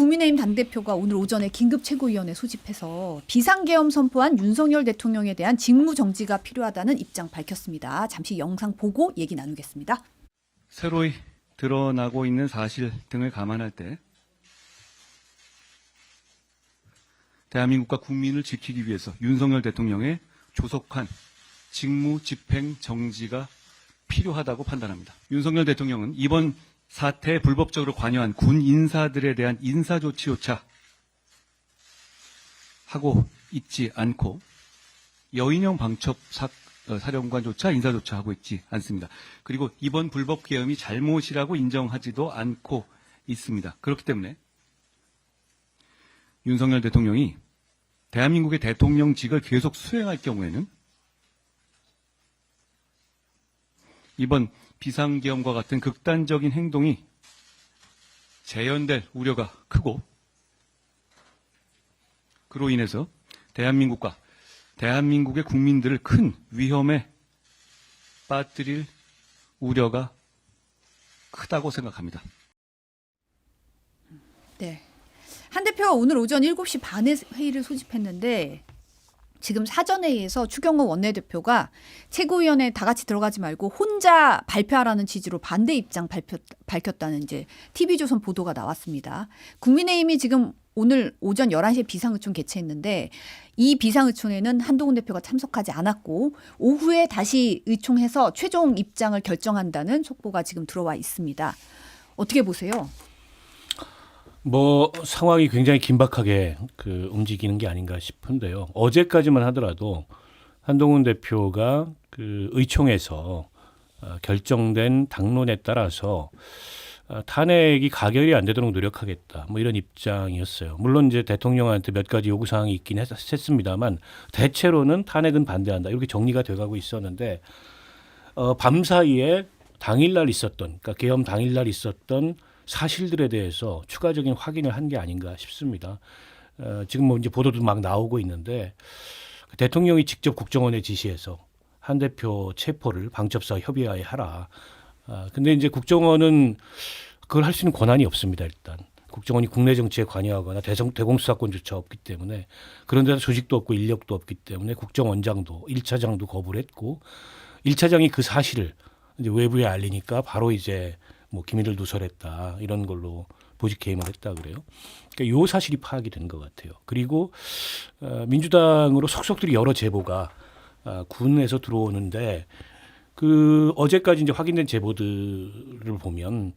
국민의힘 당대표가 오늘 오전에 긴급 최고위원회 소집해서 비상계엄 선포한 윤석열 대통령에 대한 직무정지가 필요하다는 입장 밝혔습니다. 잠시 영상 보고 얘기 나누겠습니다. 새로이 드러나고 있는 사실 등을 감안할 때 대한민국과 국민을 지키기 위해서 윤석열 대통령의 조속한 직무 집행 정지가 필요하다고 판단합니다. 윤석열 대통령은 이번 사태에 불법적으로 관여한 군 인사들에 대한 인사조치조차 하고 있지 않고 여인형 방첩 사령관조차 인사조차 하고 있지 않습니다. 그리고 이번 불법 계엄이 잘못이라고 인정하지도 않고 있습니다. 그렇기 때문에 윤석열 대통령이 대한민국의 대통령직을 계속 수행할 경우에는 이번 비상계엄과 같은 극단적인 행동이 재현될 우려가 크고 그로 인해서 대한민국과 대한민국의 국민들을 큰 위험에 빠뜨릴 우려가 크다고 생각합니다. 네. 한 대표가 오늘 오전 7시 반에 회의를 소집했는데 지금 사전회의에서 추경호 원내대표가 최고위원회에 다 같이 들어가지 말고 혼자 발표하라는 취지로 반대 입장 밝혔다는 이제 TV조선 보도가 나왔습니다. 국민의힘이 지금 오늘 오전 11시에 비상의총 개최했는데 이 비상의총에는 한동훈 대표가 참석하지 않았고 오후에 다시 의총해서 최종 입장을 결정한다는 속보가 지금 들어와 있습니다. 어떻게 보세요? 상황이 굉장히 긴박하게 움직이는 게 아닌가 싶은데요. 어제까지만 하더라도 한동훈 대표가 의총에서 결정된 당론에 따라서 탄핵이 가결이 안 되도록 노력하겠다. 이런 입장이었어요. 물론 이제 대통령한테 몇 가지 요구 사항이 있긴 했습니다만 대체로는 탄핵은 반대한다. 이렇게 정리가 돼가고 있었는데 밤 사이에 당일날 있었던, 그러니까 계엄 당일날 있었던 사실들에 대해서 추가적인 확인을 한 게 아닌가 싶습니다. 지금 이제 보도도 막 나오고 있는데 대통령이 직접 국정원에 지시해서 한 대표 체포를 방첩사 협의하에 하라. 근데 이제 국정원은 그걸 할 수 있는 권한이 없습니다. 일단 국정원이 국내 정치에 관여하거나 대공수사권조차 없기 때문에 그런 데서 조직도 없고 인력도 없기 때문에 국정원장도 1차장도 거부를 했고 1차장이 그 사실을 이제 외부에 알리니까 바로 이제 기밀을 누설했다 이런 걸로 보직 해임을 했다 그래요. 그러니까 요 사실이 파악이 된 것 같아요. 그리고 민주당으로 속속들이 여러 제보가 군에서 들어오는데 어제까지 이제 확인된 제보들을 보면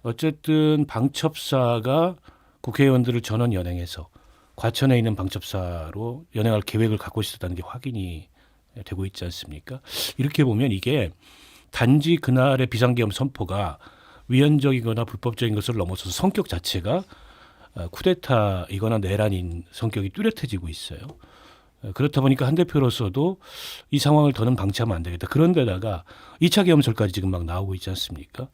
어쨌든 방첩사가 국회의원들을 전원 연행해서 과천에 있는 방첩사로 연행할 계획을 갖고 있었다는 게 확인이 되고 있지 않습니까? 이렇게 보면 이게 단지 그날의 비상계엄 선포가 위헌적이거나 불법적인 것을 넘어서서 성격 자체가 쿠데타이거나 내란인 성격이 뚜렷해지고 있어요. 그렇다 보니까 한 대표로서도 이 상황을 더는 방치하면 안 되겠다. 그런데다가 2차 계엄설까지 지금 막 나오고 있지 않습니까?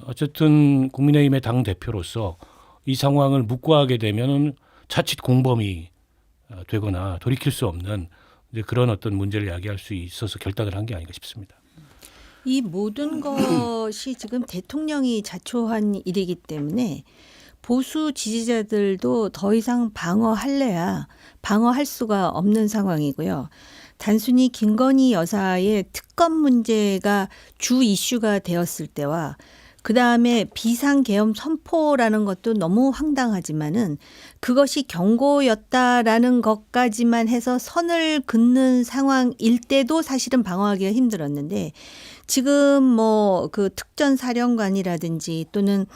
어쨌든 국민의힘의 당 대표로서 이 상황을 묵과하게 되면 자칫 공범이 되거나 돌이킬 수 없는 이제 그런 어떤 문제를 야기할 수 있어서 결단을 한 게 아닌가 싶습니다. 이 모든 것이 지금 대통령이 자초한 일이기 때문에 보수 지지자들도 더 이상 방어할래야 방어할 수가 없는 상황이고요. 단순히 김건희 여사의 특검 문제가 주 이슈가 되었을 때와 그다음에 비상계엄 선포라는 것도 너무 황당하지만은 그것이 경고였다라는 것까지만 해서 선을 긋는 상황일 때도 사실은 방어하기가 힘들었는데 지금 그 특전사령관이라든지 또는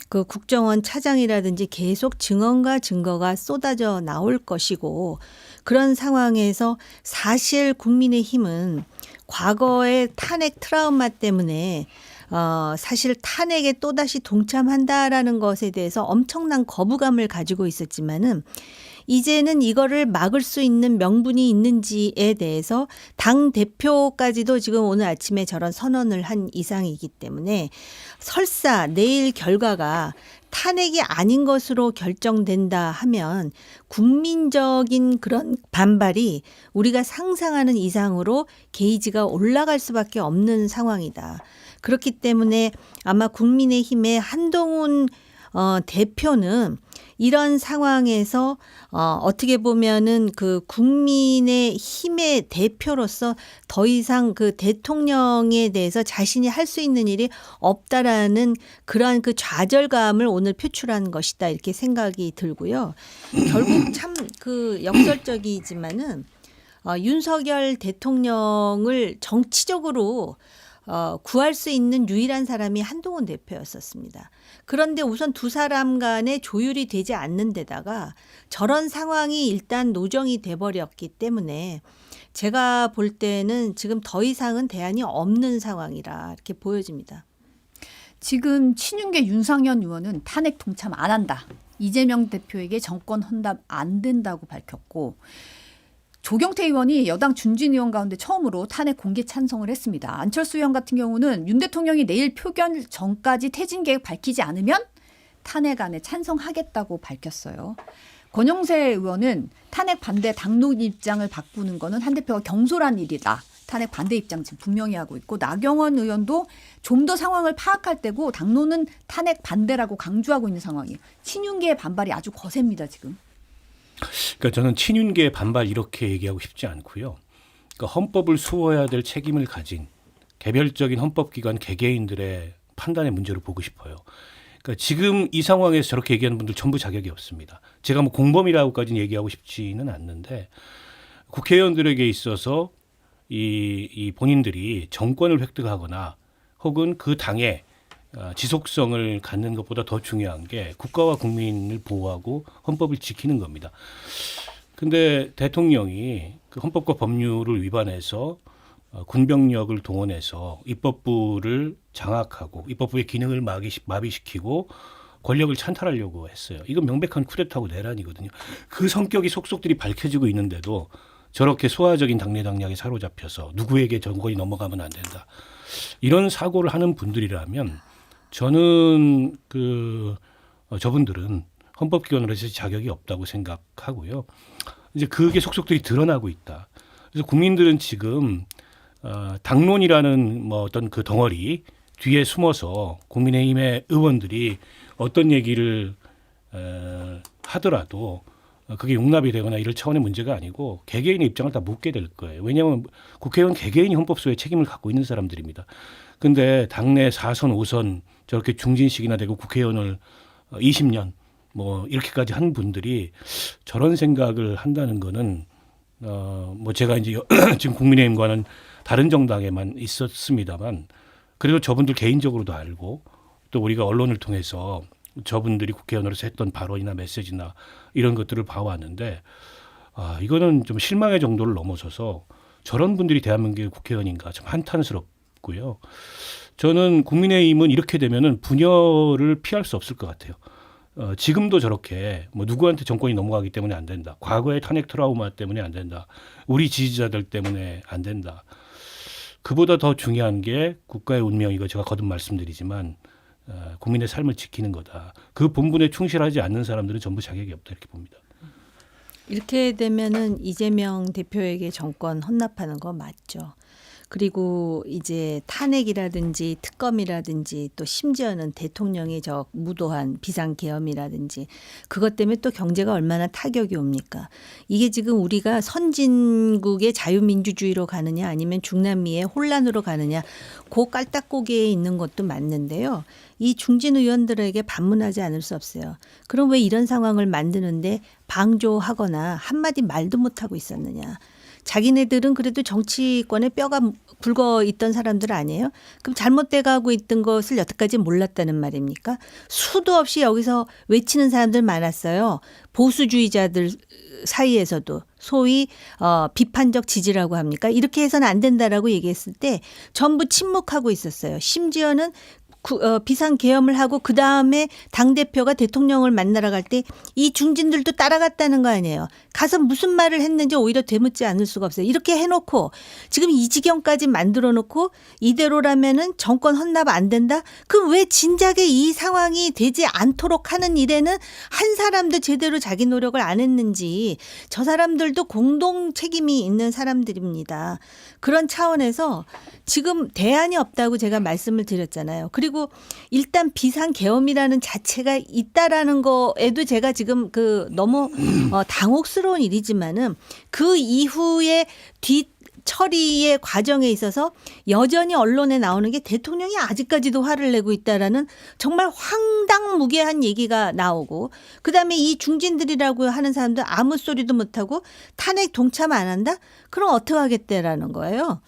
그 국정원 차장이라든지 계속 증언과 증거가 쏟아져 나올 것이고 그런 상황에서 사실 국민의힘은 과거의 탄핵 트라우마 때문에 사실 탄핵에 또다시 동참한다라는 것에 대해서 엄청난 거부감을 가지고 있었지만은 이제는 이거를 막을 수 있는 명분이 있는지에 대해서 당 대표까지도 지금 오늘 아침에 저런 선언을 한 이상이기 때문에 설사 내일 결과가 탄핵이 아닌 것으로 결정된다 하면 국민적인 그런 반발이 우리가 상상하는 이상으로 게이지가 올라갈 수밖에 없는 상황이다. 그렇기 때문에 아마 국민의힘의 한동훈 대표는 이런 상황에서 어떻게 보면은 그 국민의 힘의 대표로서 더 이상 그 대통령에 대해서 자신이 할 수 있는 일이 없다라는 그러한 그 좌절감을 오늘 표출한 것이다 이렇게 생각이 들고요. 결국 참 그 역설적이지만은 윤석열 대통령을 정치적으로 구할 수 있는 유일한 사람이 한동훈 대표였었습니다. 그런데 우선 두 사람 간의 조율이 되지 않는 데다가 저런 상황이 일단 노정이 돼버렸기 때문에 제가 볼 때는 지금 더 이상은 대안이 없는 상황이라 이렇게 보여집니다. 지금 친윤계 윤상현 의원은 탄핵 동참 안 한다. 이재명 대표에게 정권 헌납 안 된다고 밝혔고 조경태 의원이 여당 준진 의원 가운데 처음으로 탄핵 공개 찬성을 했습니다. 안철수 의원 같은 경우는 윤 대통령이 내일 표결 전까지 퇴진 계획 밝히지 않으면 탄핵안에 찬성하겠다고 밝혔어요. 권영세 의원은 탄핵 반대 당론 입장을 바꾸는 거는 한 대표가 경솔한 일이다. 탄핵 반대 입장 지금 분명히 하고 있고 나경원 의원도 좀 더 상황을 파악할 때고 당론은 탄핵 반대라고 강조하고 있는 상황이에요. 친윤계의 반발이 아주 거셉니다 지금. 그러니까 저는 친윤계의 반발 이렇게 얘기하고 싶지 않고요. 그러니까 헌법을 수호해야 될 책임을 가진 개별적인 헌법기관 개개인들의 판단의 문제로 보고 싶어요. 그러니까 지금 이 상황에서 저렇게 얘기하는 분들 전부 자격이 없습니다. 제가 뭐 공범이라고까지는 얘기하고 싶지는 않는데 국회의원들에게 있어서 이 본인들이 정권을 획득하거나 혹은 그 당의 지속성을 갖는 것보다 더 중요한 게 국가와 국민을 보호하고 헌법을 지키는 겁니다. 근데 대통령이 그 헌법과 법률을 위반해서 군병력을 동원해서 입법부를 장악하고 입법부의 기능을 마비시키고 권력을 찬탈하려고 했어요. 이건 명백한 쿠데타고 내란이거든요. 그 성격이 속속들이 밝혀지고 있는데도 저렇게 소화적인 당내 당략에 사로잡혀서 누구에게 정권이 넘어가면 안 된다. 이런 사고를 하는 분들이라면 저는 저분들은 헌법기관으로서 자격이 없다고 생각하고요. 이제 그게 속속들이 드러나고 있다. 그래서 국민들은 지금 당론이라는 뭐 어떤 그 덩어리 뒤에 숨어서 국민의힘의 의원들이 어떤 얘기를 하더라도 그게 용납이 되거나 이럴 차원의 문제가 아니고 개개인의 입장을 다 묻게 될 거예요. 왜냐하면 국회의원 개개인이 헌법소의 책임을 갖고 있는 사람들입니다. 근데 당내 4선, 5선 저렇게 중진식이나 되고 국회의원을 20년 뭐 이렇게까지 한 분들이 저런 생각을 한다는 거는 뭐 제가 이제 지금 국민의힘과는 다른 정당에만 있었습니다만 그래도 저분들 개인적으로도 알고 또 우리가 언론을 통해서 저분들이 국회의원으로서 했던 발언이나 메시지나 이런 것들을 봐왔는데 이거는 좀 실망의 정도를 넘어서서 저런 분들이 대한민국의 국회의원인가 좀 한탄스럽고요. 저는 국민의힘은 이렇게 되면은 분열을 피할 수 없을 것 같아요. 지금도 저렇게 뭐 누구한테 정권이 넘어가기 때문에 안 된다. 과거의 탄핵 트라우마 때문에 안 된다. 우리 지지자들 때문에 안 된다. 그보다 더 중요한 게 국가의 운명이고 제가 거듭 말씀드리지만 국민의 삶을 지키는 거다. 그 본분에 충실하지 않는 사람들은 전부 자격이 없다 이렇게 봅니다. 이렇게 되면은 이재명 대표에게 정권 헌납하는 거 맞죠. 그리고 이제 탄핵이라든지 특검이라든지 또 심지어는 대통령의 저 무도한 비상계엄이라든지 그것 때문에 또 경제가 얼마나 타격이 옵니까? 이게 지금 우리가 선진국의 자유민주주의로 가느냐 아니면 중남미의 혼란으로 가느냐 그 깔딱고기에 있는 것도 맞는데요. 이 중진 의원들에게 반문하지 않을 수 없어요. 그럼 왜 이런 상황을 만드는데 방조하거나 한마디 말도 못하고 있었느냐. 자기네들은 그래도 정치권에 뼈가 굵어 있던 사람들 아니에요? 그럼 잘못돼 가고 있던 것을 여태까지 몰랐다는 말입니까? 수도 없이 여기서 외치는 사람들 많았어요. 보수주의자들 사이에서도 소위 비판적 지지라고 합니까? 이렇게 해서는 안 된다라고 얘기했을 때 전부 침묵하고 있었어요. 심지어는 비상계엄을 하고 그다음에 당대표가 대통령을 만나러 갈 때 이 중진들도 따라갔다는 거 아니에요. 가서 무슨 말을 했는지 오히려 되묻지 않을 수가 없어요. 이렇게 해놓고 지금 이 지경까지 만들어 놓고 이대로라면은 정권 헌납 안 된다? 그럼 왜 진작에 이 상황이 되지 않도록 하는 일에는 한 사람도 제대로 자기 노력을 안 했는지 저 사람들도 공동 책임이 있는 사람들입니다. 그런 차원에서 지금 대안이 없다고 제가 말씀을 드렸잖아요. 그리고 그리고 일단 비상계엄이라는 자체가 있다라는 거에도 제가 지금 너무 당혹스러운 일이지만은 그 이후에 처리의 과정에 있어서 여전히 언론에 나오는 게 대통령이 아직까지도 화를 내고 있다라는 정말 황당무계한 얘기가 나오고, 그다음에 이 중진들이라고 하는 사람들 아무 소리도 못하고 탄핵 동참 안 한다? 그럼 어떻게 하겠대라는 거예요.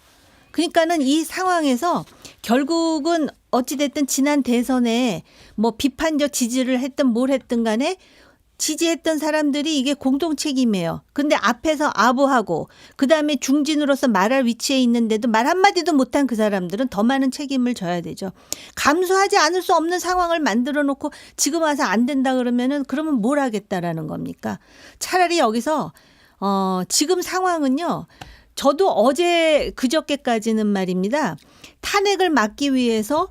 그러니까는 이 상황에서 결국은 어찌됐든 지난 대선에 뭐 비판적 지지를 했든 뭘 했든 간에 지지했던 사람들이 이게 공동 책임이에요. 근데 앞에서 아부하고 그다음에 중진으로서 말할 위치에 있는데도 말 한마디도 못한 그 사람들은 더 많은 책임을 져야 되죠. 감수하지 않을 수 없는 상황을 만들어 놓고 지금 와서 안 된다 그러면은 그러면 뭘 하겠다라는 겁니까? 차라리 여기서 지금 상황은요. 저도 어제 그저께까지는 말입니다. 탄핵을 막기 위해서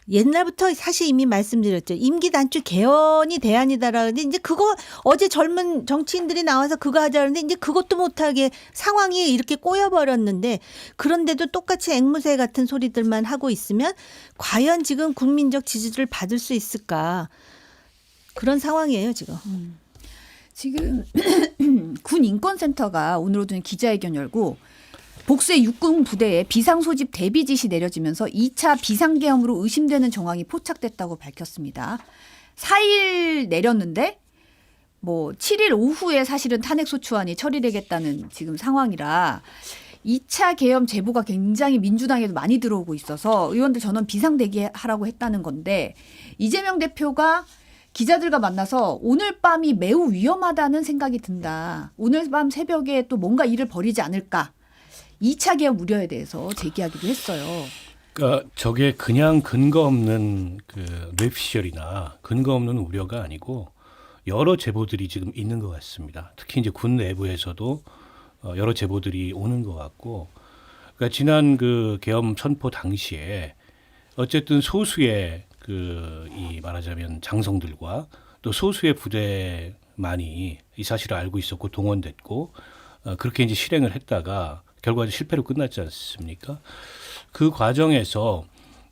옛날부터 사실 이미 말씀드렸죠. 임기 단축 개헌이 대안이다라는데 이제 그거 어제 젊은 정치인들이 나와서 그거 하자는데 이제 그것도 못하게 상황이 이렇게 꼬여버렸는데, 그런데도 똑같이 앵무새 같은 소리들만 하고 있으면 과연 지금 국민적 지지를 받을 수 있을까? 그런 상황이에요 지금. 지금 군 인권센터가 오늘 오전 기자회견 열고 복수의 육군 부대에 비상소집 대비 지시 내려지면서 2차 비상계엄으로 의심되는 정황이 포착됐다고 밝혔습니다. 4일 내렸는데 뭐 7일 오후에 사실은 탄핵소추안이 처리되겠다는 지금 상황이라 2차 계엄 제보가 굉장히 민주당에도 많이 들어오고 있어서 의원들 전원 비상대기하라고 했다는 건데, 이재명 대표가 기자들과 만나서 오늘 밤이 매우 위험하다는 생각이 든다. 오늘 밤 새벽에 또 뭔가 일을 벌이지 않을까. 2차 계엄 우려에 대해서 제기하기도 했어요. 그러니까 저게 그냥 근거 없는 뇌피셜이나 근거 없는 우려가 아니고 여러 제보들이 지금 있는 것 같습니다. 특히 이제 군 내부에서도 여러 제보들이 오는 것 같고, 그러니까 지난 그 계엄 선포 당시에 어쨌든 소수의 이 말하자면 장성들과 또 소수의 부대만이 이 사실을 알고 있었고 동원됐고 그렇게 이제 실행을 했다가 결과적으로 실패로 끝났지 않습니까? 그 과정에서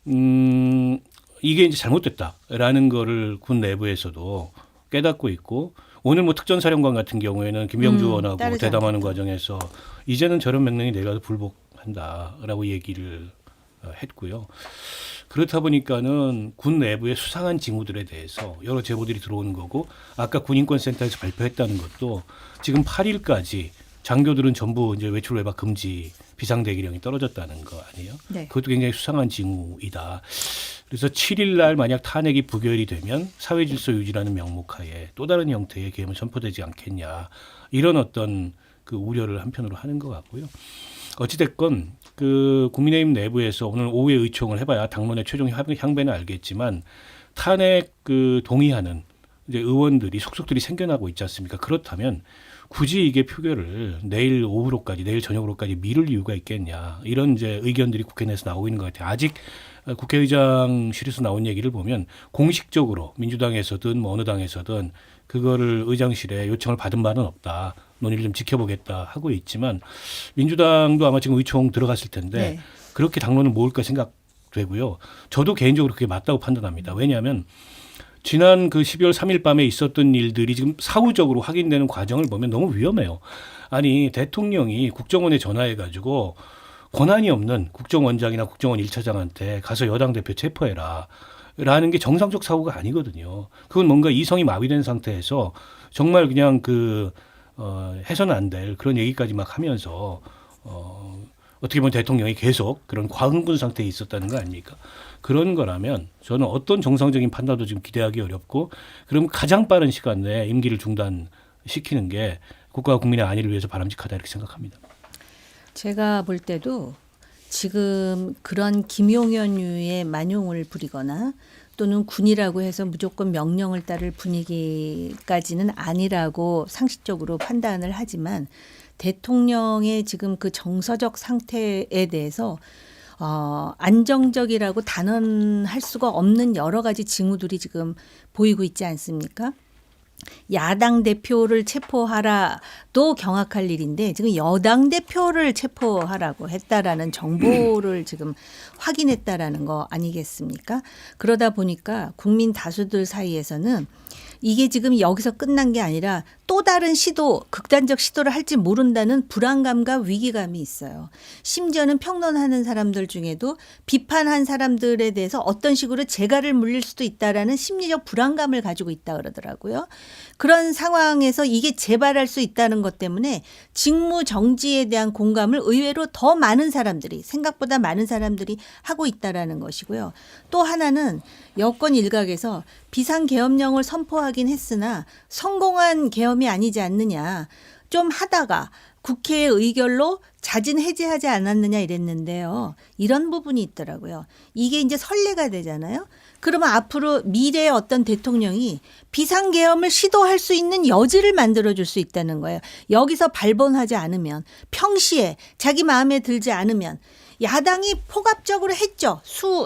이게 이제 잘못됐다라는 거를 군 내부에서도 깨닫고 있고, 오늘 뭐 특전사령관 같은 경우에는 김병주 의원하고 대담하는 과정에서 이제는 저런 명령이 내려도 불복한다라고 얘기를 했고요. 그렇다 보니까는 군 내부의 수상한 징후들에 대해서 여러 제보들이 들어오는 거고, 아까 군인권센터에서 발표했다는 것도 지금 8일까지 장교들은 전부 이제 외출 외박 금지 비상대기령이 떨어졌다는 거 아니에요? 네. 그것도 굉장히 수상한 징후이다. 그래서 7일 날 만약 탄핵이 부결이 되면 사회 질서 유지라는 명목하에 또 다른 형태의 계엄이 선포되지 않겠냐, 이런 어떤 그 우려를 한편으로 하는 것 같고요. 어찌됐건 국민의힘 내부에서 오늘 오후에 의총을 해봐야 당론의 최종 향배는 알겠지만 탄핵 동의하는 이제 의원들이 속속들이 생겨나고 있지 않습니까? 그렇다면 굳이 이게 표결을 내일 오후로까지, 내일 저녁으로까지 미룰 이유가 있겠냐, 이런 이제 의견들이 국회 내에서 나오고 있는 것 같아요. 아직 국회의장실에서 나온 얘기를 보면 공식적으로 민주당에서든 뭐 어느 당에서든 그거를 의장실에 요청을 받은 바는 없다, 논의를 좀 지켜보겠다 하고 있지만, 민주당도 아마 지금 의총 들어갔을 텐데 네. 그렇게 당론을 모을까 생각되고요. 저도 개인적으로 그게 맞다고 판단합니다. 왜냐하면 지난 12월 3일 밤에 있었던 일들이 지금 사후적으로 확인되는 과정을 보면 너무 위험해요. 아니, 대통령이 국정원에 전화해가지고 권한이 없는 국정원장이나 국정원 1차장한테 가서 여당 대표 체포해라 라는 게 정상적 사고가 아니거든요. 그건 뭔가 이성이 마비된 상태에서 정말 그냥 해서는 안 될 그런 얘기까지 막 하면서 어떻게 보면 대통령이 계속 그런 과흥분 상태에 있었다는 거 아닙니까? 그런 거라면 저는 어떤 정상적인 판단도 지금 기대하기 어렵고, 그럼 가장 빠른 시간 내에 임기를 중단시키는 게 국가와 국민의 안위를 위해서 바람직하다, 이렇게 생각합니다. 제가 볼 때도 지금 그런 김용현류의 만용을 부리거나 또는 군이라고 해서 무조건 명령을 따를 분위기까지는 아니라고 상식적으로 판단을 하지만, 대통령의 지금 그 정서적 상태에 대해서 안정적이라고 단언할 수가 없는 여러 가지 징후들이 지금 보이고 있지 않습니까? 야당 대표를 체포하라도 경악할 일인데 지금 여당 대표를 체포하라고 했다라는 정보를 지금 확인했다라는 거 아니겠습니까? 그러다 보니까 국민 다수들 사이에서는 이게 지금 여기서 끝난 게 아니라 또 다른 시도, 극단적 시도를 할지 모른다는 불안감과 위기감이 있어요. 심지어는 평론하는 사람들 중에도 비판한 사람들에 대해서 어떤 식으로 재갈을 물릴 수도 있다라는 심리적 불안감을 가지고 있다 그러더라고요. 그런 상황에서 이게 재발할 수 있다는 것 때문에 직무 정지에 대한 공감을 의외로 더 많은 사람들이, 생각보다 많은 사람들이 하고 있다라는 것이고요. 또 하나는 여권 일각에서 비상계엄령을 선포하긴 했으나 성공한 계엄이 아니지 않느냐. 좀 하다가 국회의 의결로 자진 해제하지 않았느냐 이랬는데요. 이런 부분이 있더라고요. 이게 이제 선례가 되잖아요. 그러면 앞으로 미래의 어떤 대통령이 비상계엄을 시도할 수 있는 여지를 만들어줄 수 있다는 거예요. 여기서 발본하지 않으면, 평시에 자기 마음에 들지 않으면 야당이 폭압적으로 했죠.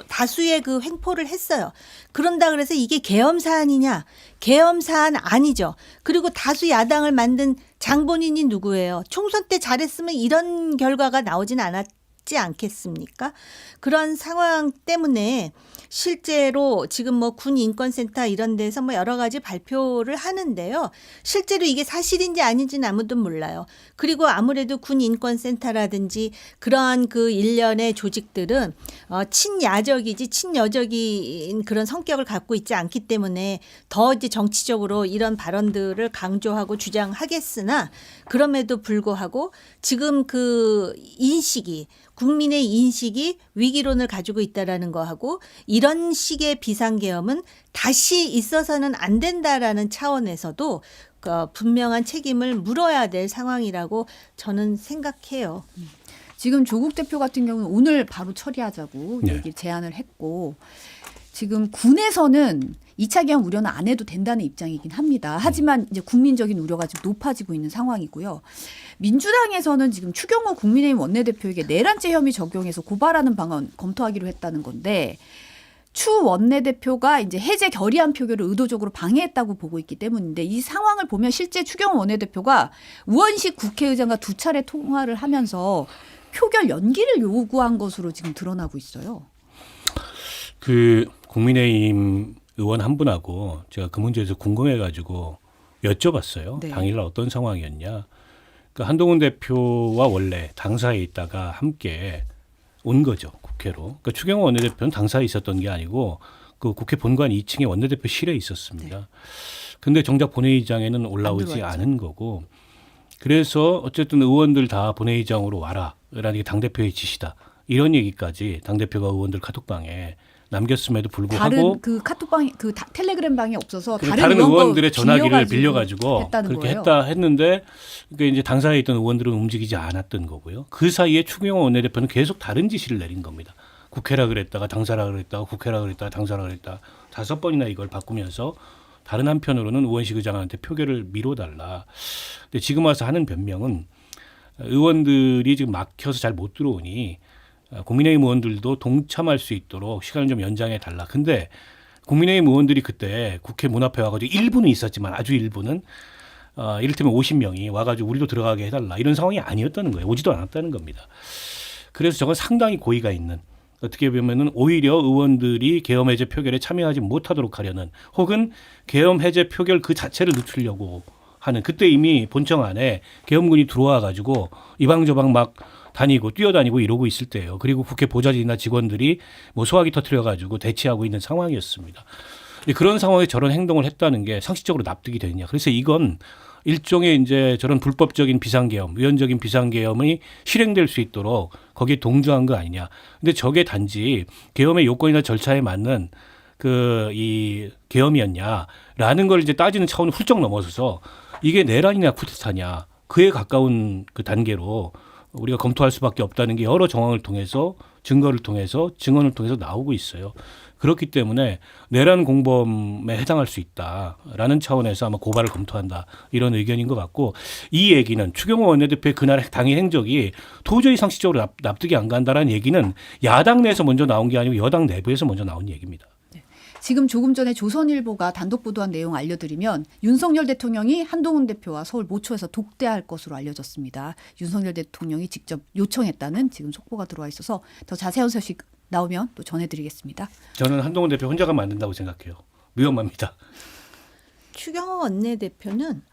다수의 그 횡포를 했어요. 그런다 그래서 이게 계엄 사안이냐? 계엄 사안 아니죠. 그리고 다수 야당을 만든 장본인이 누구예요? 총선 때 잘했으면 이런 결과가 나오진 않았지 않겠습니까? 그런 상황 때문에 실제로 지금 뭐 군인권센터 이런 데서 뭐 여러 가지 발표를 하는데요. 실제로 이게 사실인지 아닌지는 아무도 몰라요. 그리고 아무래도 군인권센터라든지 그러한 그 일련의 조직들은 친야적이지 친여적인 그런 성격을 갖고 있지 않기 때문에 더 이제 정치적으로 이런 발언들을 강조하고 주장하겠으나 그럼에도 불구하고 지금 그 인식이 국민의 인식이 위기론을 가지고 있다라는 거하고 이런 식의 비상계엄은 다시 있어서는 안 된다라는 차원에서도 분명한 책임을 물어야 될 상황이라고 저는 생각해요. 지금 조국 대표 같은 경우는 오늘 바로 처리하자고 네. 얘기를 제안을 했고 지금 군에서는 2차 계엄 우려는 안 해도 된다는 입장이긴 합니다. 하지만 이제 국민적인 우려가 지금 높아지고 있는 상황이고요. 민주당에서는 지금 추경호 국민의힘 원내대표에게 내란죄 혐의 적용해서 고발하는 방안 검토하기로 했다는 건데 추 원내대표가 이제 해제 결의안 표결을 의도적으로 방해했다고 보고 있기 때문인데 이 상황을 보면 실제 추경호 원내대표가 우원식 국회의장과 2차례 통화를 하면서 표결 연기를 요구한 것으로 지금 드러나고 있어요. 그 국민의힘 의원 한 분하고 제가 그 문제에서 궁금해가지고 여쭤봤어요. 네. 당일날 어떤 상황이었냐. 그러니까 한동훈 대표와 원래 당사에 있다가 함께 온 거죠. 국회로. 그러니까 추경호 원내대표는 당사에 있었던 게 아니고 그 국회 본관 2층에 원내대표실에 있었습니다. 네. 근데 정작 본회의장에는 올라오지 들어왔죠. 않은 거고 그래서 어쨌든 의원들 다 본회의장으로 와라라는 게 당대표의 지시다. 이런 얘기까지 당대표가 의원들 카톡방에 남겼음에도 불구하고 다른 그 카톡방 텔레그램 방이 없어서 다른 의원들의 전화기를 빌려가지고 했다는 그렇게 거예요. 했다 했는데 그러니까 이제 당사에 있던 의원들은 움직이지 않았던 거고요. 그 사이에 추경호 원내대표는 계속 다른 지시를 내린 겁니다. 국회라 그랬다가 당사라 그랬다가 국회라 그랬다가 당사라 그랬다가 5번이나 이걸 바꾸면서 다른 한편으로는 우원식 의장한테 표결을 미뤄달라. 근데 지금 와서 하는 변명은 의원들이 지금 막혀서 잘 못 들어오니 국민의힘 의원들도 동참할 수 있도록 시간을 좀 연장해 달라. 근데 국민의힘 의원들이 그때 국회 문 앞에 와가지고 일부는 있었지만 아주 일부는 이를테면 50명이 와가지고 우리도 들어가게 해달라. 이런 상황이 아니었다는 거예요. 오지도 않았다는 겁니다. 그래서 저건 상당히 고의가 있는 어떻게 보면은 오히려 의원들이 계엄 해제 표결에 참여하지 못하도록 하려는 혹은 계엄 해제 표결 그 자체를 늦추려고 하는 그때 이미 본청 안에 계엄군이 들어와 가지고 이방저방 막 다니고 뛰어다니고 이러고 있을 때예요. 그리고 국회 보좌진이나 직원들이 뭐 소화기 터뜨려 가지고 대치하고 있는 상황이었습니다. 그런 상황에 저런 행동을 했다는 게 상식적으로 납득이 되느냐. 그래서 이건 일종의 이제 저런 불법적인 비상계엄, 위헌적인 비상계엄이 실행될 수 있도록 거기에 동조한 거 아니냐. 근데 저게 단지 계엄의 요건이나 절차에 맞는 이 계엄이었냐라는 걸 이제 따지는 차원을 훌쩍 넘어서서 이게 내란이냐 쿠데타냐 그에 가까운 그 단계로 우리가 검토할 수밖에 없다는 게 여러 정황을 통해서 증거를 통해서 증언을 통해서 나오고 있어요. 그렇기 때문에 내란 공범에 해당할 수 있다라는 차원에서 아마 고발을 검토한다 이런 의견인 것 같고 이 얘기는 추경호 원내대표의 그날 당일 행적이 도저히 상식적으로 납득이 안 간다라는 얘기는 야당 내에서 먼저 나온 게 아니고 여당 내부에서 먼저 나온 얘기입니다. 지금 조금 전에 조선일보가 단독 보도한 내용 알려드리면 윤석열 대통령이 한동훈 대표와 서울 모초에서 독대할 것으로 알려졌습니다. 윤석열 대통령이 직접 요청했다는 지금 속보가 들어와 있어서 더 자세한 소식 나오면 또 전해드리겠습니다. 저는 한동훈 대표 혼자 가면 안 된다고 생각해요. 위험합니다. 추경호 원내대표는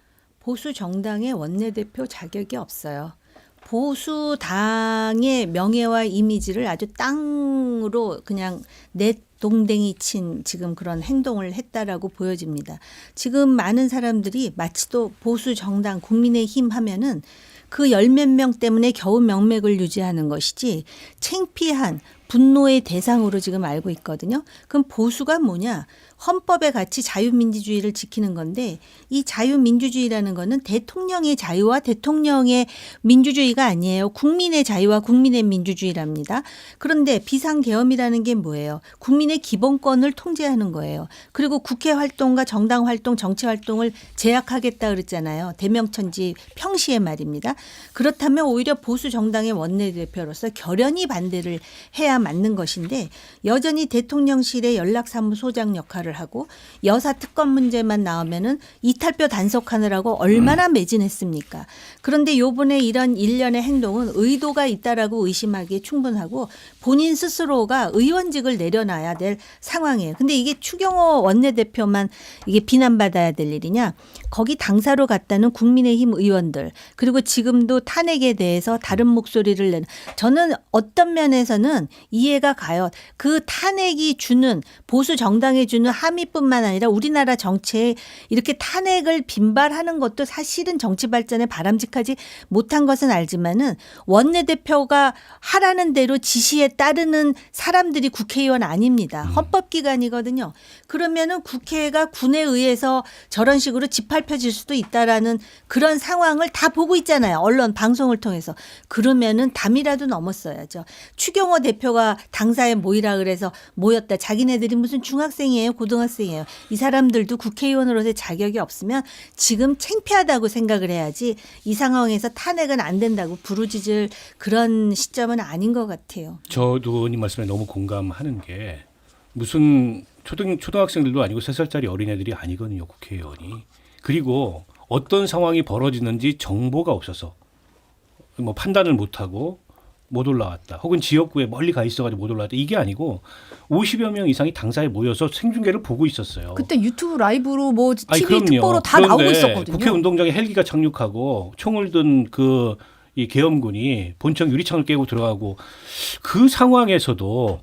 보수 정당의 원내대표 자격이 없어요. 보수 당의 명예와 이미지를 아주 땅으로 그냥 내동댕이 친 지금 그런 행동을 했다라고 보여집니다. 지금 많은 사람들이 마치도 보수 정당 국민의힘 하면은 그 열 몇 명 때문에 겨우 명맥을 유지하는 것이지 창피한 분노의 대상으로 지금 알고 있거든요. 그럼 보수가 뭐냐? 헌법의 가치 자유민주주의를 지키는 건데 이 자유민주주의라는 거는 대통령의 자유와 대통령의 민주주의가 아니에요. 국민의 자유와 국민의 민주주의랍니다. 그런데 비상계엄이라는 게 뭐예요? 국민의 기본권을 통제하는 거예요. 그리고 국회 활동과 정당 활동, 정치 활동을 제약하겠다 그랬잖아요. 대명천지 평시에 말입니다. 그렇다면 오히려 보수 정당의 원내대표로서 결연히 반대를 해야 맞는 것인데 여전히 대통령실의 연락사무소장 역할을 하고 여사 특검 문제만 나오면은 이탈표 단속하느라고 얼마나 매진했습니까? 그런데 요번에 이런 일련의 행동은 의도가 있다라고 의심하기에 충분하고 본인 스스로가 의원직을 내려놔야 될 상황이에요. 근데 이게 추경호 원내대표만 이게 비난받아야 될 일이냐? 거기 당사로 갔다는 국민의힘 의원들 그리고 지금도 탄핵에 대해서 다른 목소리를 내는 저는 어떤 면에서는 이해가 가요. 그 탄핵이 주는 보수 정당에 주는 함의뿐만 아니라 우리나라 정치에 이렇게 탄핵을 빈발하는 것도 사실은 정치 발전에 바람직하지 못한 것은 알지만은 원내대표가 하라는 대로 지시에 따르는 사람들이 국회의원 아닙니다. 헌법기관이거든요. 그러면은 국회가 군에 의해서 저런 식으로 짓밟혀질 수도 있다라는 그런 상황을 다 보고 있잖아요. 언론 방송을 통해서. 그러면은 담이라도 넘었어야죠. 추경호 대표가 당사에 모이라 그래서 모였다. 자기네들이 무슨 중학생이에요, 고등학생이에요. 이 사람들도 국회의원으로서의 자격이 없으면 지금 창피하다고 생각을 해야지 이 상황에서 탄핵은 안 된다고 부르짖을 그런 시점은 아닌 것 같아요. 저도 의원님 말씀에 너무 공감하는 게 무슨 초등학생들도 아니고 3살짜리 어린애들이 아니거든요. 국회의원이. 그리고 어떤 상황이 벌어지는지 정보가 없어서 뭐 판단을 못하고 못 올라왔다. 혹은 지역구에 멀리 가 있어가지고 못 올라왔다. 이게 아니고 50여 명 이상이 당사에 모여서 생중계를 보고 있었어요. 그때 유튜브 라이브로 뭐 TV 그럼요. 특보로 다 나오고 있었거든요. 국회 운동장에 헬기가 착륙하고 총을 든 이 계엄군이 본청 유리창을 깨고 들어가고 그 상황에서도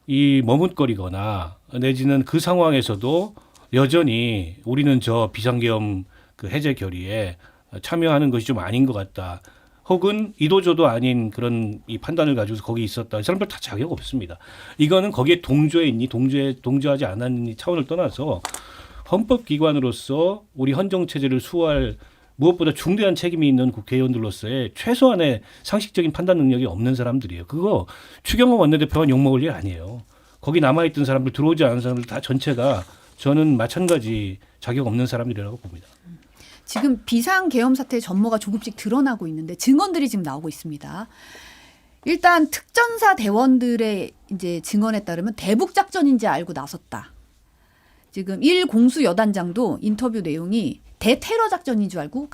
이 머뭇거리거나 내지는 그 상황에서도 여전히 우리는 저 비상계엄 그 해제 결의에 참여하는 것이 좀 아닌 것 같다. 혹은 이도저도 아닌 그런 이 판단을 가지고 거기 있었다. 이 사람들 다 자격 없습니다. 이거는 거기에 동조했니, 동조하지 않았니 차원을 떠나서 헌법기관으로서 우리 헌정체제를 수호할 무엇보다 중대한 책임이 있는 국회의원들로서의 최소한의 상식적인 판단 능력이 없는 사람들이에요. 그거 추경호 원내대표가 욕먹을 일 아니에요. 거기 남아있던 사람들, 들어오지 않은 사람들 다 전체가 저는 마찬가지 자격 없는 사람들이라고 봅니다. 지금 비상계엄 사태의 전모가 조금씩 드러나고 있는데 증언들이 지금 나오고 있습니다. 일단 특전사 대원들의 이제 증언에 따르면 대북 작전인지 알고 나섰다. 지금 1 공수 여단장도 인터뷰 내용이 대테러 작전인 줄 알고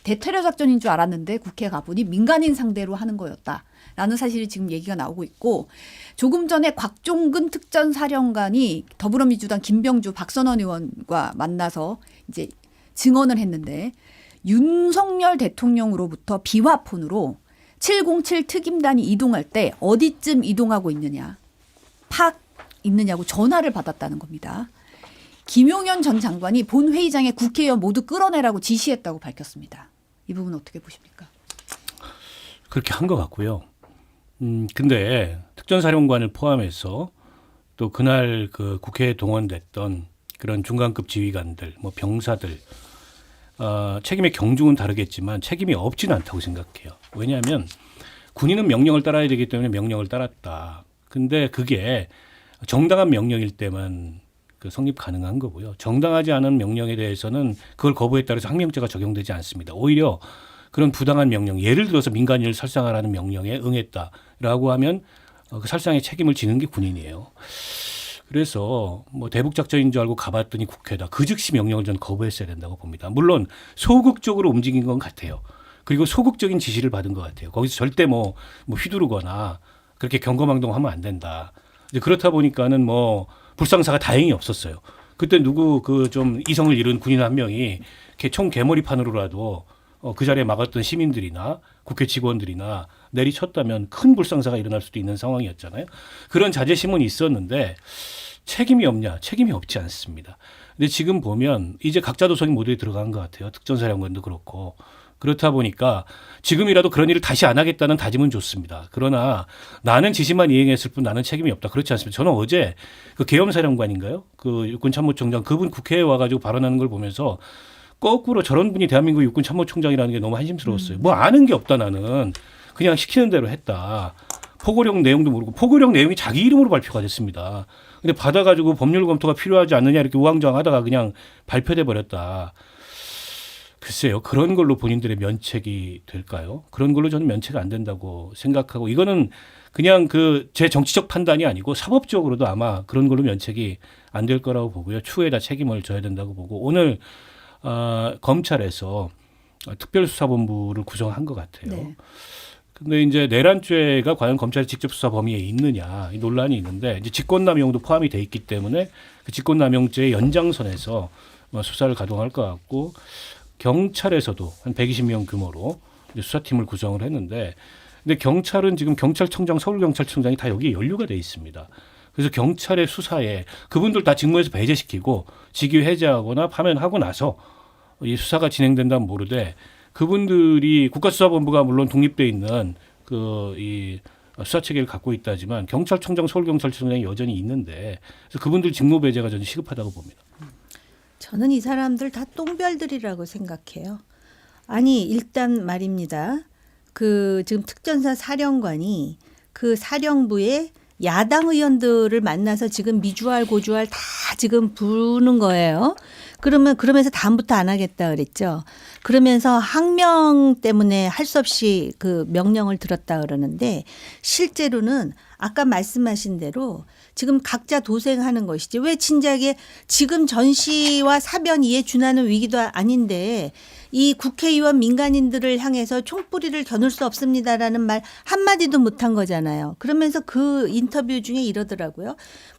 대테러 작전인 줄 알았는데 국회 가보니 민간인 상대로 하는 거였다라는 사실이 지금 얘기가 나오고 있고 조금 전에 곽종근 특전사령관이 더불어민주당 김병주 박선원 의원과 만나서 이제 증언을 했는데 윤석열 대통령으로부터 비화폰으로 707 특임단이 이동할 때 어디쯤 이동하고 있느냐, 팍 있느냐고 전화를 받았다는 겁니다. 김용현 전 장관이 본회의장에 국회의원 모두 끌어내라고 지시했다고 밝혔습니다. 이 부분 어떻게 보십니까? 그렇게 한 것 같고요. 근데 특전사령관을 포함해서 또 그날 그 국회에 동원됐던 그런 중간급 지휘관들, 뭐 병사들, 책임의 경중은 다르겠지만 책임이 없지는 않다고 생각해요. 왜냐하면 군인은 명령을 따라야 되기 때문에 명령을 따랐다. 근데 그게 정당한 명령일 때만 그 성립 가능한 거고요. 정당하지 않은 명령에 대해서는 그걸 거부했다 해서 항명죄가 적용되지 않습니다. 오히려 그런 부당한 명령, 예를 들어서 민간인을 살상하라는 명령에 응했다라고 하면 그 살상의 책임을 지는 게 군인이에요. 그래서 뭐 대북 작전인 줄 알고 가봤더니 국회다. 그 즉시 명령을 전 거부했어야 된다고 봅니다. 물론 소극적으로 움직인 건 같아요. 그리고 소극적인 지시를 받은 것 같아요. 거기서 절대 뭐 휘두르거나 그렇게 경거망동하면 안 된다. 이제 그렇다 보니까는 뭐 불상사가 다행히 없었어요. 그때 누구 그 좀 이성을 잃은 군인 한 명이 이렇게 총 개머리판으로라도 그 자리에 막았던 시민들이나 국회 직원들이나 내리쳤다면 큰 불상사가 일어날 수도 있는 상황이었잖아요. 그런 자제심은 있었는데 책임이 없냐? 책임이 없지 않습니다. 근데 지금 보면 이제 각자 도성이 모두에 들어간 것 같아요. 특전사령관도 그렇고. 그렇다 보니까 지금이라도 그런 일을 다시 안 하겠다는 다짐은 좋습니다. 그러나 나는 지시만 이행했을 뿐 나는 책임이 없다. 그렇지 않습니다. 저는 어제 그 계엄사령관인가요? 그 육군참모총장 그분 국회에 와가지고 발언하는 걸 보면서 거꾸로 저런 분이 대한민국 육군참모총장이라는 게 너무 한심스러웠어요. 뭐 아는 게 없다 나는. 그냥 시키는 대로 했다. 포고령 내용도 모르고 포고령 내용이 자기 이름으로 발표가 됐습니다. 근데 받아가지고 법률 검토가 필요하지 않느냐 이렇게 우왕좌왕하다가 그냥 발표돼 버렸다. 글쎄요. 그런 걸로 본인들의 면책이 될까요? 그런 걸로 저는 면책 안 된다고 생각하고 이거는 그냥 그 제 정치적 판단이 아니고 사법적으로도 아마 그런 걸로 면책이 안 될 거라고 보고요. 추후에다 책임을 져야 된다고 보고 오늘 검찰에서 특별수사본부를 구성한 것 같아요. 네. 근데 이제 내란죄가 과연 검찰의 직접 수사 범위에 있느냐 이 논란이 있는데 이제 직권남용도 포함이 돼 있기 때문에 그 직권남용죄의 연장선에서 수사를 가동할 것 같고 경찰에서도 한 120명 규모로 이제 수사팀을 구성을 했는데 근데 경찰은 지금 경찰청장 서울경찰청장이 다 여기에 연루가 돼 있습니다. 그래서 경찰의 수사에 그분들 다 직무에서 배제시키고 직위 해제하거나 파면하고 나서 이 수사가 진행된다면 모르되 그분들이 국가수사본부가 물론 독립돼 있는 이 수사 체계를 갖고 있다지만 경찰청장, 서울경찰청장이 여전히 있는데 그래서 그분들 직무 배제가 저는 시급하다고 봅니다. 저는 이 사람들 다 똥별들이라고 생각해요. 아니 일단 말입니다. 그 지금 특전사 사령관이 그 사령부에 야당 의원들을 만나서 지금 미주알 고주알 다 지금 부르는 거예요. 그러면서 다음부터 안 하겠다 그랬죠. 그러면서 항명 때문에 할 수 없이 그 명령을 들었다 그러는데 실제로는 아까 말씀하신 대로 지금 각자 도생하는 것이지 왜 진작에 지금 전시와 사변이에 준하는 위기도 아닌데 이 국회의원 민간인들을 향해서 총뿌리를 겨눌 수 없습니다라는 말 한마디도 못한 거잖아요. 그러면서 그 인터뷰 중에 이러더라고요.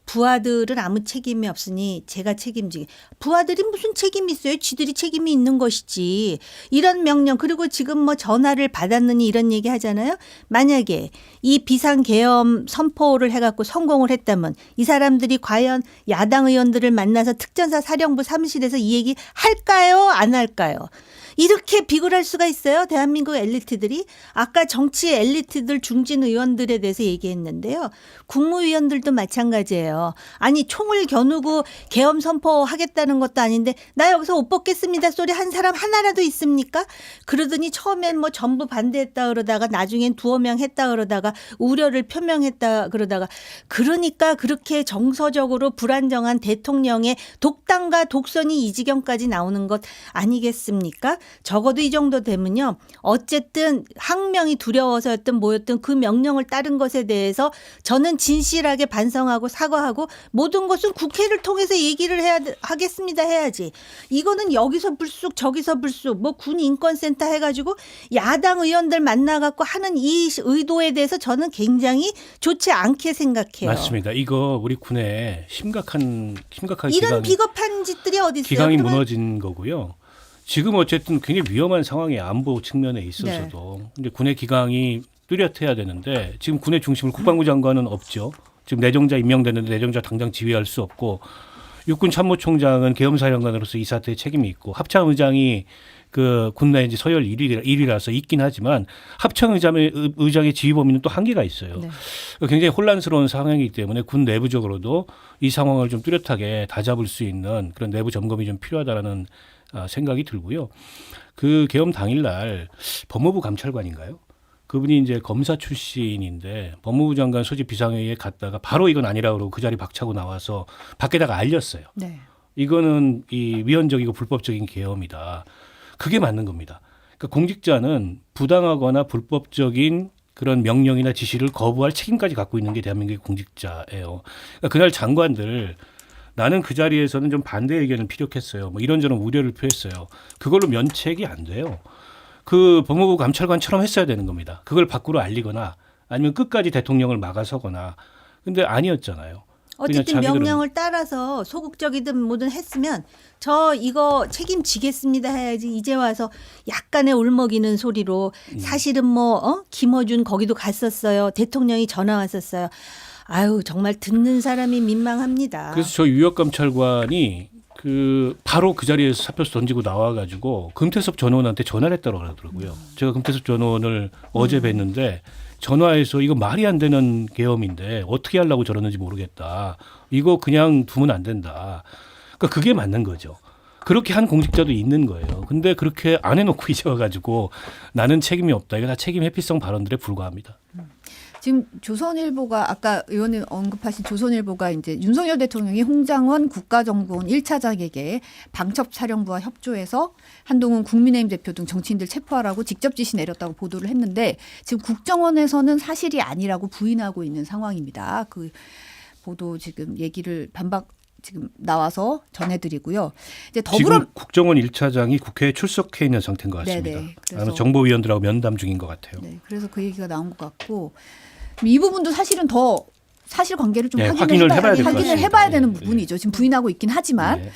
부하들은 아무 책임이 없으니 제가 책임지게. 부하들이 무슨 책임이 있어요? 지들이 책임이 있는 것이지. 이런 명령 그리고 지금 뭐 전화를 받았느니 이런 얘기 하잖아요. 만약에 이 비상계엄 선포를 해갖고 성공을 했다면 이 사람들이 과연 야당 의원들을 만나서 특전사 사령부 사무실에서 이 얘기 할까요? 안 할까요? 이렇게 비굴할 수가 있어요. 대한민국 엘리트들이. 아까 정치 엘리트들 중진 의원들에 대해서 얘기했는데요. 국무위원들도 마찬가지예요. 아니 총을 겨누고 계엄 선포하겠다는 것도 아닌데 나 여기서 옷 벗겠습니다 소리 한 사람 하나라도 있습니까? 그러더니 처음엔 뭐 전부 반대했다 그러다가 나중엔 두어 명 했다 그러다가 우려를 표명했다 그러다가 그러니까 그렇게 정서적으로 불안정한 대통령의 독단과 독선이 이 지경까지 나오는 것 아니겠습니까? 적어도 이 정도 되면요. 어쨌든 항명이 두려워서였든 뭐였든 그 명령을 따른 것에 대해서 저는 진실하게 반성하고 사과하고 모든 것은 국회를 통해서 얘기를 하겠습니다 해야지. 이거는 여기서 불쑥 저기서 불쑥 뭐 군인권센터 해가지고 야당 의원들 만나갖고 하는 이 의도에 대해서 저는 굉장히 좋지 않게 생각해요. 맞습니다. 이거 우리 군에 심각하게 이런 비겁한 짓들이 어디 있어요? 기강이 무너진 거고요. 지금 어쨌든 굉장히 위험한 상황에 안보 측면에 있어서도 네. 근데 군의 기강이 뚜렷해야 되는데 지금 군의 중심을 국방부 장관은 없죠. 지금 내정자 임명됐는데 내정자 당장 지휘할 수 없고 육군 참모총장은 계엄사령관으로서 이 사태에 책임이 있고 합참의장이 그 군내 이제 서열 1위라서 있긴 하지만 합참의장의 지휘 범위는 또 한계가 있어요. 네. 굉장히 혼란스러운 상황이기 때문에 군 내부적으로도 이 상황을 좀 뚜렷하게 다잡을 수 있는 그런 내부 점검이 좀 필요하다라는 생각이 들고요. 그 계엄 당일날 법무부 감찰관인가요? 그분이 이제 검사 출신인데 법무부 장관 소집 비상회의에 갔다가 바로 이건 아니라 그러고 그 자리 박차고 나와서 밖에다가 알렸어요. 네. 이거는 이 위헌적이고 불법적인 계엄이다. 그게 맞는 겁니다. 그러니까 공직자는 부당하거나 불법적인 그런 명령이나 지시를 거부할 책임까지 갖고 있는 게 대한민국의 공직자예요. 그러니까 그날 장관들 나는 그 자리에서는 좀 반대 의견을 피력했어요. 뭐 이런저런 우려를 표했어요. 그걸로 면책이 안 돼요. 그 법무부 감찰관처럼 했어야 되는 겁니다. 그걸 밖으로 알리거나 아니면 끝까지 대통령을 막아서거나. 근데 아니었잖아요. 그냥 어쨌든 자기들은 명령을 따라서 소극적이든 뭐든 했으면 저 이거 책임지겠습니다 해야지 이제 와서 약간의 울먹이는 소리로 사실은 뭐 김어준 거기도 갔었어요. 대통령이 전화 왔었어요. 아유 정말 듣는 사람이 민망합니다. 그래서 저 유역 감찰관이 바로 그 자리에서 사표수 던지고 나와가지고 금태섭 전 의원한테 전화를 했다고 그러더라고요. 제가 금태섭 전 의원을 어제 뵀는데 전화해서 이거 말이 안 되는 계엄인데 어떻게 하려고 저러는지 모르겠다. 이거 그냥 두면 안 된다. 그러니까 그게 맞는 거죠. 그렇게 한 공직자도 있는 거예요. 근데 그렇게 안 해놓고 이제 와가지고 나는 책임이 없다. 이거 다 책임 회피성 발언들에 불과합니다. 지금 조선일보가 아까 의원님 언급하신 조선일보가 이제 윤석열 대통령이 홍장원 국가정보원 1차장에게 방첩사령부와 협조해서 한동훈 국민의힘 대표 등 정치인들 체포하라고 직접 지시 내렸다고 보도를 했는데 지금 국정원에서는 사실이 아니라고 부인하고 있는 상황입니다. 그 보도 지금 얘기를 반박 지금 나와서 전해드리고요. 이제 더불어 지금 국정원 1차장이 국회에 출석해 있는 상태인 것 같습니다. 네네. 그래서 아마 정보위원들하고 면담 중인 것 같아요. 네, 그래서 그 얘기가 나온 것 같고 이 부분도 사실은 더 사실관계를 좀 네, 확인을 해봐야 될 것 확인을 같습니다. 해봐야 되는 네, 부분이죠. 지금 부인하고 있긴 하지만 네.